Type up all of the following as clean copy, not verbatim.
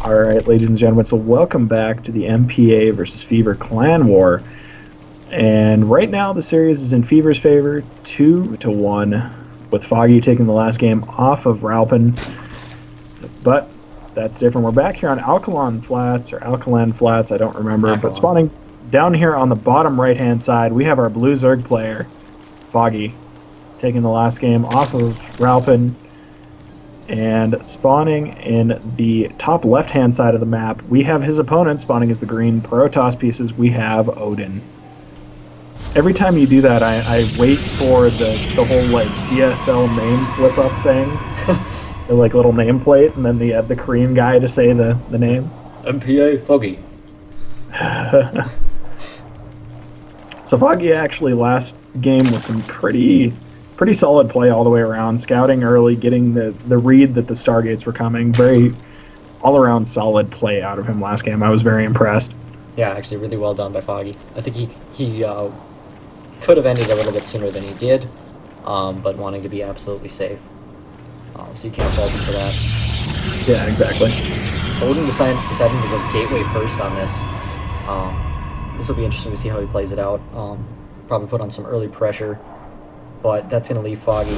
All right, ladies and gentlemen, so welcome back to the MPA versus Fever Clan War. And right now the series is in Fever's favor, 2-1, with Foggy taking the last game off of Ralpin. But that's different. We're back here on Alkaline Flats, I don't remember. Alkaline. But spawning down here on the bottom right-hand side, we have our Blue Zerg player, Foggy, taking the last game off of Ralpin. And spawning in the top left-hand side of the map, we have his opponent spawning as the green Protoss pieces. We have Odin. Every time you do that, I wait for the whole like DSL name flip-up thing, the like little nameplate, and then the Korean guy to say the name. MPA Foggy. So Foggy actually last game was some pretty solid play all the way around, scouting early, getting the read that the Stargates were coming. Very all-around solid play out of him last game. I was very impressed. Yeah, actually really well done by Foggy. I think he could have ended a little bit sooner than he did, but wanting to be absolutely safe. So you can't fault him for that. Yeah, exactly. Odin deciding to go gateway first on this. This will be interesting to see how he plays it out. Probably put on some early pressure. But that's going to leave Foggy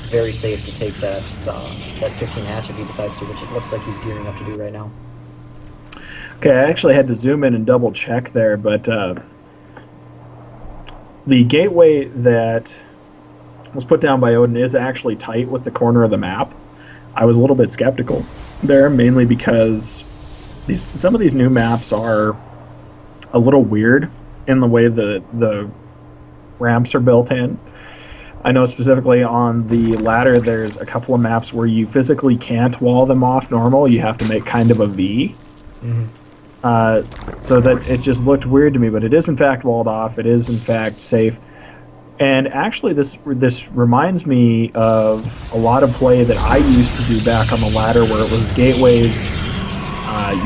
very safe to take that 15 hatch if he decides to, which it looks like he's gearing up to do right now. Okay, I actually had to zoom in and double check there, but the gateway that was put down by Odin is actually tight with the corner of the map. I was a little bit skeptical there, mainly because some of these new maps are a little weird in the way the ramps are built in. I know specifically on the ladder, there's a couple of maps where you physically can't wall them off normal. You have to make kind of a V. Mm-hmm. So that it just looked weird to me, but it is in fact walled off. It is in fact safe. And actually, this reminds me of a lot of play that I used to do back on the ladder, where it was gateways.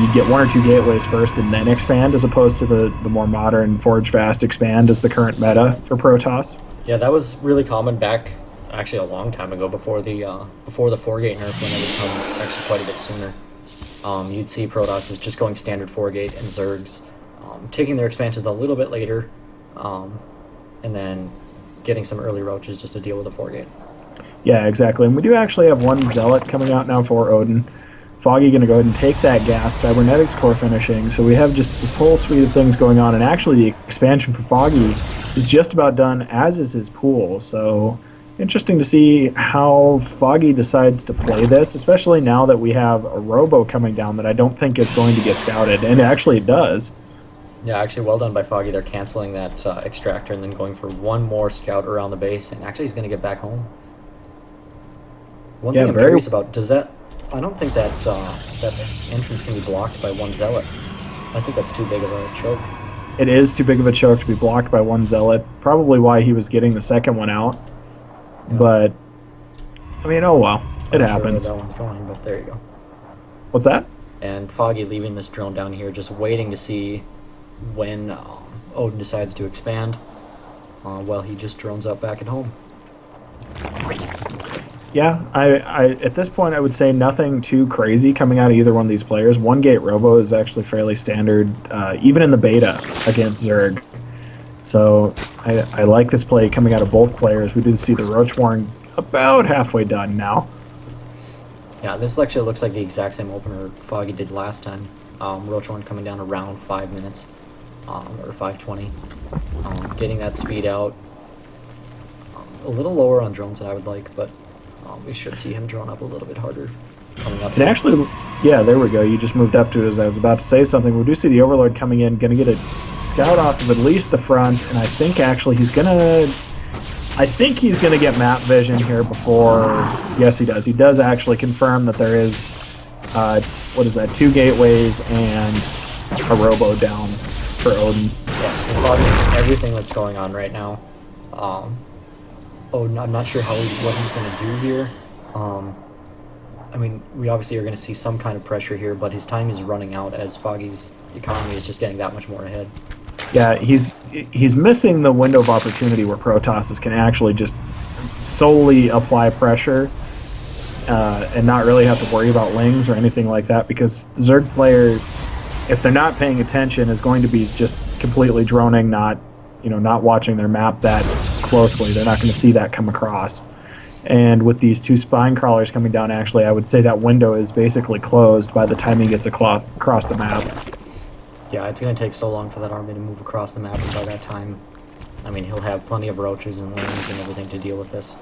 You'd get one or two gateways first and then expand, as opposed to the more modern Forge Fast expand as the current meta for Protoss. Yeah, that was really common back, actually a long time ago, before the 4-gate nerf, when it would come actually quite a bit sooner. You'd see Protosses just going standard 4-gate and Zergs, taking their expansions a little bit later, and then getting some early roaches just to deal with the 4-gate. Yeah, exactly. And we do actually have one Zealot coming out now for Odin. Foggy going to go ahead and take that gas. Cybernetics core finishing. So we have just this whole suite of things going on. And actually the expansion for Foggy is just about done, as is his pool. So interesting to see how Foggy decides to play this, especially now that we have a Robo coming down that I don't think is going to get scouted. And actually it does. Yeah, actually well done by Foggy. They're canceling that extractor and then going for one more scout around the base. And actually he's going to get back home. One thing I'm curious about, I don't think that entrance can be blocked by one Zealot. I think that's too big of a choke. It is too big of a choke to be blocked by one Zealot. Probably why he was getting the second one out. Yeah. But, I mean, oh well. It happens. Sure where that one's going, but there you go. What's that? And Foggy leaving this drone down here, just waiting to see when Odin decides to expand, while he just drones up back at home. Yeah, I at this point I would say nothing too crazy coming out of either one of these players. One gate Robo is actually fairly standard, even in the beta against Zerg. So I like this play coming out of both players. We do see the Roach Warren about halfway done now. Yeah, this actually looks like the exact same opener Foggy did last time. Roach Warren coming down around 5 minutes, or 5:20. Getting that speed out. A little lower on drones than I would like, but we should see him drone up a little bit harder coming up. And actually, yeah, there we go. You just moved up to it as I was about to say something. We do see the Overlord coming in, going to get a scout off of at least the front, and I think actually he's going to get map vision here before. Yes, he does. He does actually confirm that there is, 2 gateways and a Robo down for Odin. Yeah, so watching everything that's going on right now. Odin, I'm not sure what he's going to do here. I mean, we obviously are going to see some kind of pressure here, but his time is running out as Foggy's economy is just getting that much more ahead. Yeah, he's missing the window of opportunity where Protosses can actually just solely apply pressure and not really have to worry about lings or anything like that, because the Zerg player, if they're not paying attention, is going to be just completely droning, not watching their map that closely. They're not going to see that come across. And with these two spine crawlers coming down, actually, I would say that window is basically closed by the time he gets across the map. Yeah, it's going to take so long for that army to move across the map, and by that time, I mean, he'll have plenty of roaches and lings and everything to deal with this.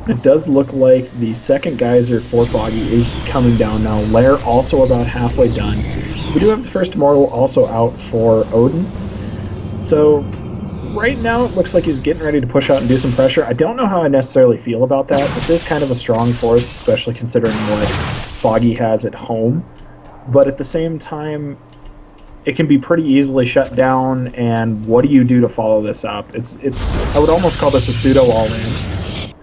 It does look like the second geyser for Foggy is coming down now. Lair also about halfway done. We do have the first immortal also out for Odin. So right now it looks like he's getting ready to push out and do some pressure. I don't know how I necessarily feel about that. This is kind of a strong force, especially considering what Foggy has at home. But at the same time, it can be pretty easily shut down, and what do you do to follow this up? It's I would almost call this a pseudo all-in.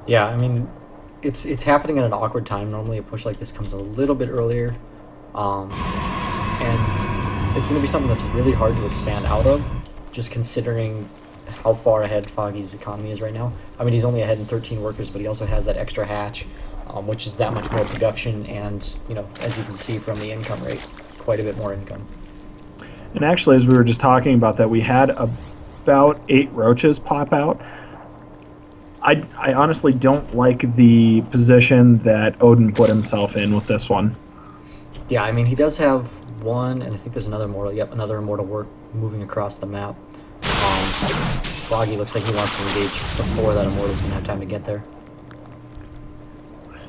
Yeah, I mean, it's happening at an awkward time. Normally a push like this comes a little bit earlier, and it's going to be something that's really hard to expand out of, just considering how far ahead Foggy's economy is right now. I mean, he's only ahead in 13 workers, but he also has that extra hatch, which is that much more production, and, as you can see from the income rate, quite a bit more income. And actually, as we were just talking about that, we had about 8 roaches pop out. I honestly don't like the position that Odin put himself in with this one. Yeah, I mean, he does have one, and I think there's another immortal. Yep, another immortal work moving across the map. Foggy looks like he wants to engage before that immortal's going to have time to get there.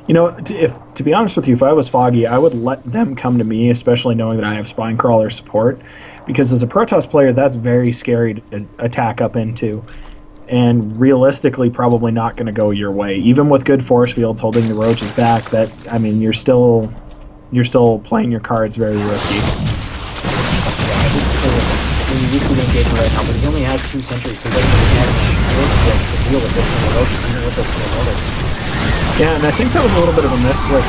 To be honest with you, if I was Foggy, I would let them come to me, especially knowing that I have spine crawler support, because as a Protoss player, that's very scary to attack up into. And realistically, probably not going to go your way. Even with good force fields holding the roaches back, you're still playing your cards very risky. You see the engagement right now, but he only has 2 sentries, so he doesn't really have any force fields to deal with this many roaches, even with those 2 immortals. Yeah, and I think that was a little bit of a misclick,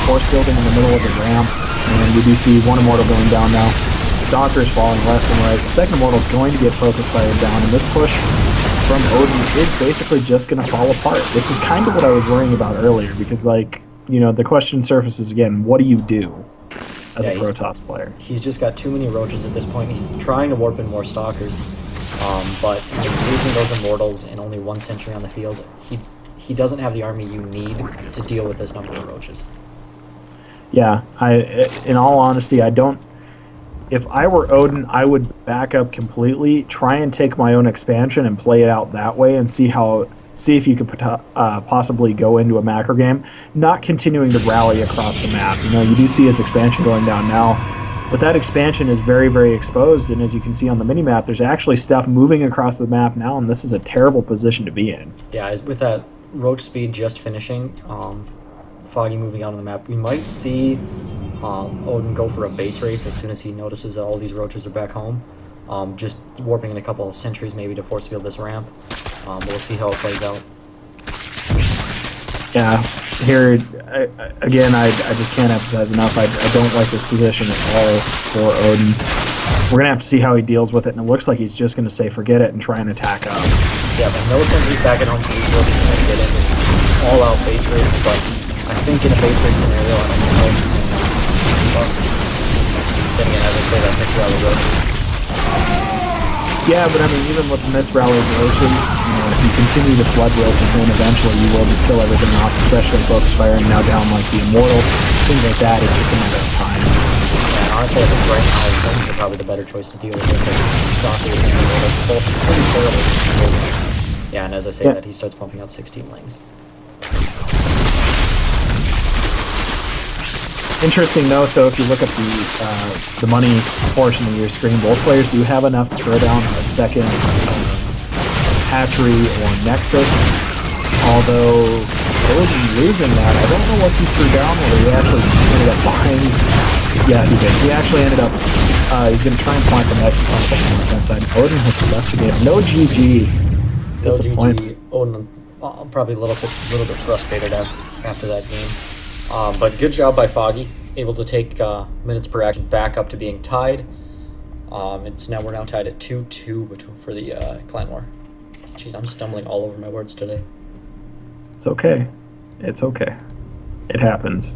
force building in the middle of the ramp, and we do see one immortal going down now. Stalkers falling left and right. The second immortal is going to get focus fired down, and this push from Odin is basically just going to fall apart. This is kind of what I was worrying about earlier, because, the question surfaces again, what do you do as a Protoss player? He's just got too many roaches at this point. He's trying to warp in more stalkers, but losing those immortals and only 1 sentry on the field, he doesn't have the army you need to deal with this number of roaches. Yeah, in all honesty, if I were Odin, I would back up completely, try and take my own expansion and play it out that way, and see if you could possibly go into a macro game, not continuing to rally across the map. You do see his expansion going down now, but that expansion is very, very exposed, and as you can see on the minimap, there's actually stuff moving across the map now, and this is a terrible position to be in. Yeah, with that roach speed just finishing, Foggy moving out on the map, we might see Odin go for a base race as soon as he notices that all these roaches are back home. Just warping in a couple of sentries maybe to force field this ramp. We'll see how it plays out. Yeah, here, again, I just can't emphasize enough. I don't like this position at all for Odin. We're going to have to see how he deals with it, and it looks like he's just going to say forget it and try and attack up. Yeah, but no sentries back at home, so these roaches are going to get in. This is all-out base race, but I think in a base race scenario, I don't know. Then again, as I say, that misrally roaches. Yeah, but even with the misrallied roaches, if you continue to flood roaches in, eventually you will just kill everything off, especially focus firing now down like the immortal. Things like that, it's just a matter of time. Yeah, and honestly, I think right now, wings are probably the better choice to deal with this. Stalkers and immortals, both pretty terrible. Yeah, and as I say that, he starts pumping out 16 lings. Interesting note, though, if you look at the money portion of your screen, both players do have enough to throw down a second hatchery or nexus. Although Odin losing that, I don't know what he threw down, whether he actually ended up buying. Yeah, he did. He actually ended up. He's going to try and plant the nexus on the defense side. Odin has left the game. No GG. No GG. Odin probably a little bit frustrated after that game. But good job by Foggy, able to take minutes per action back up to being tied. We're now tied at 2-2 for the clan war. Jeez, I'm stumbling all over my words today. It's okay. It's okay. It happens.